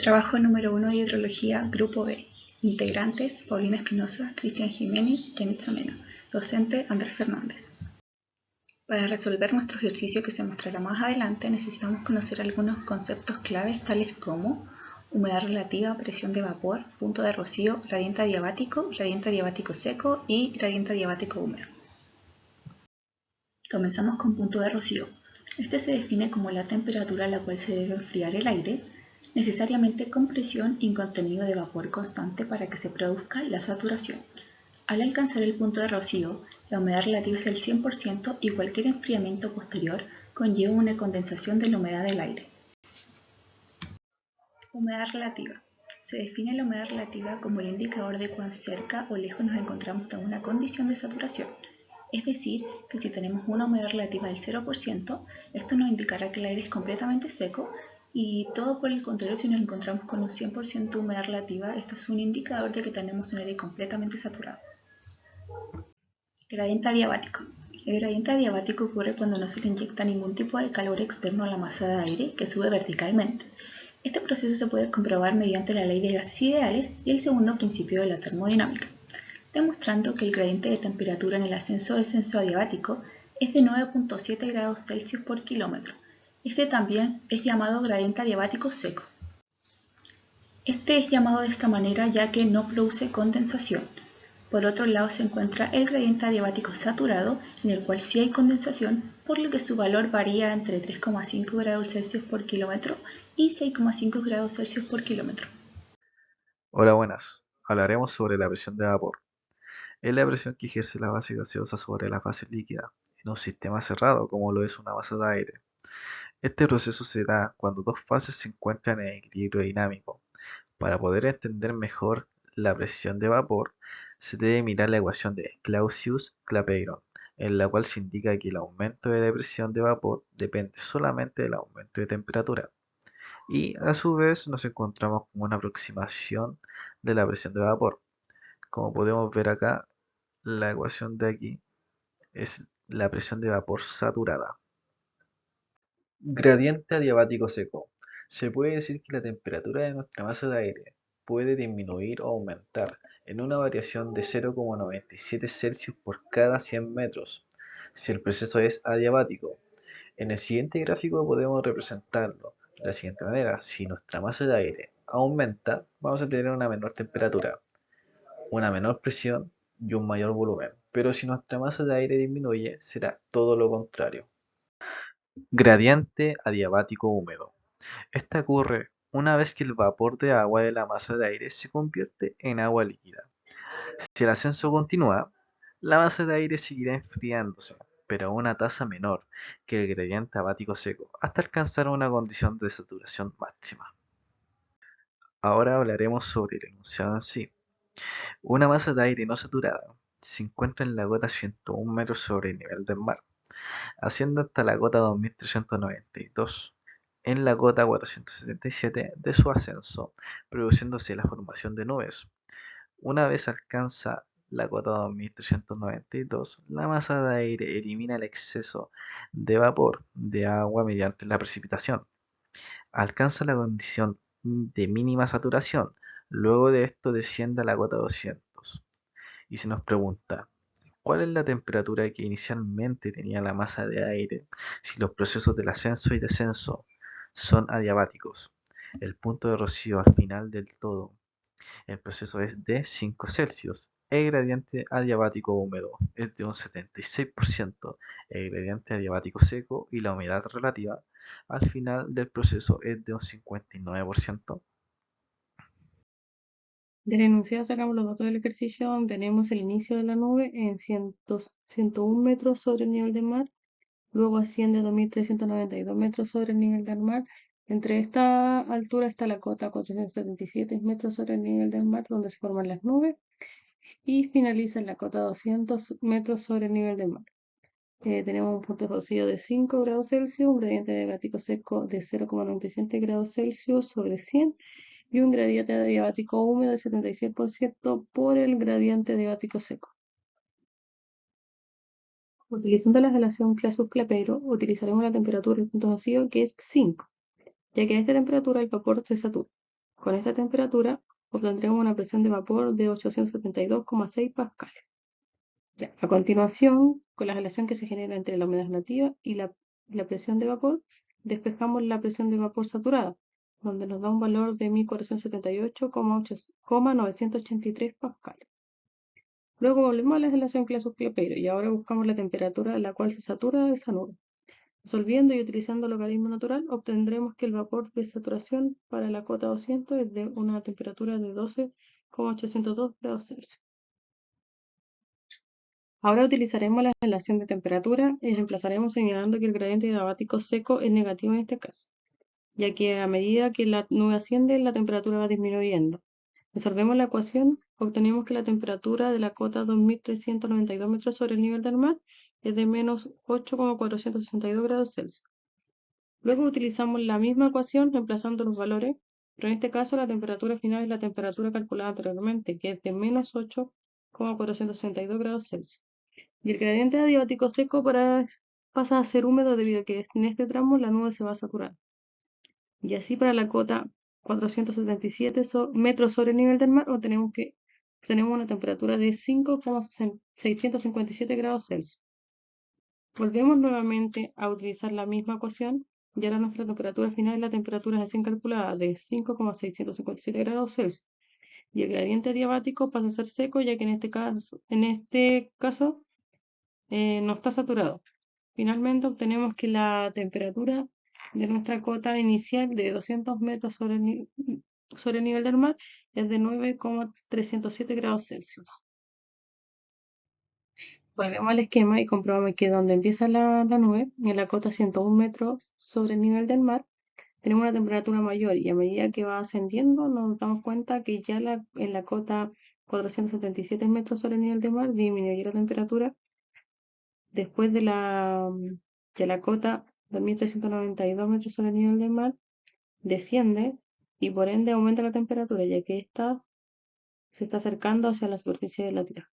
Trabajo número 1 de Hidrología, Grupo B. Integrantes: Paulina Espinosa, Cristian Jiménez, Yamitza Mena. Docente: Andrés Fernández. Para resolver nuestro ejercicio que se mostrará más adelante, necesitamos conocer algunos conceptos claves tales como humedad relativa, presión de vapor, punto de rocío, gradiente adiabático seco y gradiente adiabático húmedo. Comenzamos con punto de rocío. Este se define como la temperatura a la cual se debe enfriar el aire, necesariamente con presión y contenido de vapor constante para que se produzca la saturación. Al alcanzar el punto de rocío, la humedad relativa es del 100% y cualquier enfriamiento posterior conlleva una condensación de la humedad del aire. Humedad relativa. Se define la humedad relativa como el indicador de cuán cerca o lejos nos encontramos de una condición de saturación. Es decir, que si tenemos una humedad relativa del 0%, esto nos indicará que el aire es completamente seco, y todo por el contrario, si nos encontramos con un 100% de humedad relativa, esto es un indicador de que tenemos un aire completamente saturado. Gradiente adiabático. El gradiente adiabático ocurre cuando no se le inyecta ningún tipo de calor externo a la masa de aire que sube verticalmente. Este proceso se puede comprobar mediante la ley de gases ideales y el segundo principio de la termodinámica, demostrando que el gradiente de temperatura en el ascenso-descenso adiabático es de 9.7 grados Celsius por kilómetro. Este también es llamado gradiente adiabático seco. Este es llamado de esta manera ya que no produce condensación. Por otro lado se encuentra el gradiente adiabático saturado, en el cual sí hay condensación, por lo que su valor varía entre 3,5 grados Celsius por kilómetro y 6,5 grados Celsius por kilómetro. Hola, buenas. Hablaremos sobre la presión de vapor. Es la presión que ejerce la base gaseosa sobre la fase líquida en un sistema cerrado como lo es una masa de aire. Este proceso se da cuando dos fases se encuentran en equilibrio dinámico. Para poder entender mejor la presión de vapor, se debe mirar la ecuación de Clausius-Clapeyron, en la cual se indica que el aumento de la presión de vapor depende solamente del aumento de temperatura. Y a su vez nos encontramos con una aproximación de la presión de vapor. Como podemos ver acá, la ecuación de aquí es la presión de vapor saturada. Gradiente adiabático seco. Se puede decir que la temperatura de nuestra masa de aire puede disminuir o aumentar en una variación de 0,97 Celsius por cada 100 metros, si el proceso es adiabático. En el siguiente gráfico podemos representarlo de la siguiente manera. Si nuestra masa de aire aumenta, vamos a tener una menor temperatura, una menor presión y un mayor volumen. Pero si nuestra masa de aire disminuye, será todo lo contrario. Gradiente adiabático húmedo. Esta ocurre una vez que el vapor de agua de la masa de aire se convierte en agua líquida. Si el ascenso continúa, la masa de aire seguirá enfriándose, pero a una tasa menor que el gradiente adiabático seco, hasta alcanzar una condición de saturación máxima. Ahora hablaremos sobre el enunciado en sí. Una masa de aire no saturada se encuentra en la cota 101 metros sobre el nivel del mar, asciende hasta la cota 2392 en la cota 477 de su ascenso, produciéndose la formación de nubes. Una vez alcanza la cota 2392, la masa de aire elimina el exceso de vapor de agua mediante la precipitación. Alcanza la condición de mínima saturación. Luego de esto desciende a la cota 200. Y se nos pregunta, ¿cuál es la temperatura que inicialmente tenía la masa de aire si los procesos del ascenso y descenso son adiabáticos? El punto de rocío al final del todo, el proceso es de 5 Celsius. El gradiente adiabático húmedo es de un 76%, el gradiente adiabático seco y la humedad relativa al final del proceso es de un 59%. Del enunciado sacamos los datos del ejercicio donde tenemos el inicio de la nube en 101 metros sobre el nivel del mar, luego asciende a 2.392 metros sobre el nivel del mar. Entre esta altura está la cota 477 metros sobre el nivel del mar, donde se forman las nubes, y finaliza en la cota 200 metros sobre el nivel del mar. Tenemos un punto de rocío de 5 grados Celsius, un gradiente adiabático seco de 0,97 grados Celsius sobre 100 y un gradiente adiabático húmedo de 76% por el gradiente adiabático seco. Utilizando la relación Clausius-Clapeyron, utilizaremos la temperatura del punto vacío, que es 5, ya que a esta temperatura el vapor se satura. Con esta temperatura obtendremos una presión de vapor de 872,6 pascales. Ya, a continuación, con la relación que se genera entre la humedad relativa y la presión de vapor, despejamos la presión de vapor saturada, donde nos da un valor de 1478,983 pascales. Luego volvemos a la relación Clausius-Clapeyron y ahora buscamos la temperatura a la cual se satura esa nube. Resolviendo y utilizando el logaritmo natural, obtendremos que el vapor de saturación para la cota 200 es de una temperatura de 12,802 grados Celsius. Ahora utilizaremos la relación de temperatura y reemplazaremos señalando que el gradiente diabático seco es negativo en este caso, ya que a medida que la nube asciende, la temperatura va disminuyendo. Resolvemos la ecuación, obtenemos que la temperatura de la cota 2392 metros sobre el nivel del mar es de menos 8,462 grados Celsius. Luego utilizamos la misma ecuación reemplazando los valores, pero en este caso la temperatura final es la temperatura calculada anteriormente, que es de menos 8,462 grados Celsius. Y el gradiente adiabático seco pasa a ser húmedo debido a que en este tramo la nube se va a saturar. Y así para la cota 477 metros sobre el nivel del mar tenemos una temperatura de 5,657 grados Celsius. Volvemos nuevamente a utilizar la misma ecuación y ahora nuestra temperatura final es la temperatura recién calculada de 5,657 grados Celsius. Y el gradiente adiabático pasa a ser seco ya que en este caso no está saturado. Finalmente obtenemos que la temperatura de nuestra cota inicial de 200 metros sobre el nivel del mar es de 9,307 grados Celsius. Volvemos al esquema y comprobamos que donde empieza la nube, en la cota 101 metros sobre el nivel del mar, tenemos una temperatura mayor y a medida que va ascendiendo nos damos cuenta que ya en la cota 477 metros sobre el nivel del mar disminuye la temperatura. Después de la cota 2392 metros sobre el nivel del mar, desciende y por ende aumenta la temperatura, ya que ésta se está acercando hacia la superficie de la Tierra.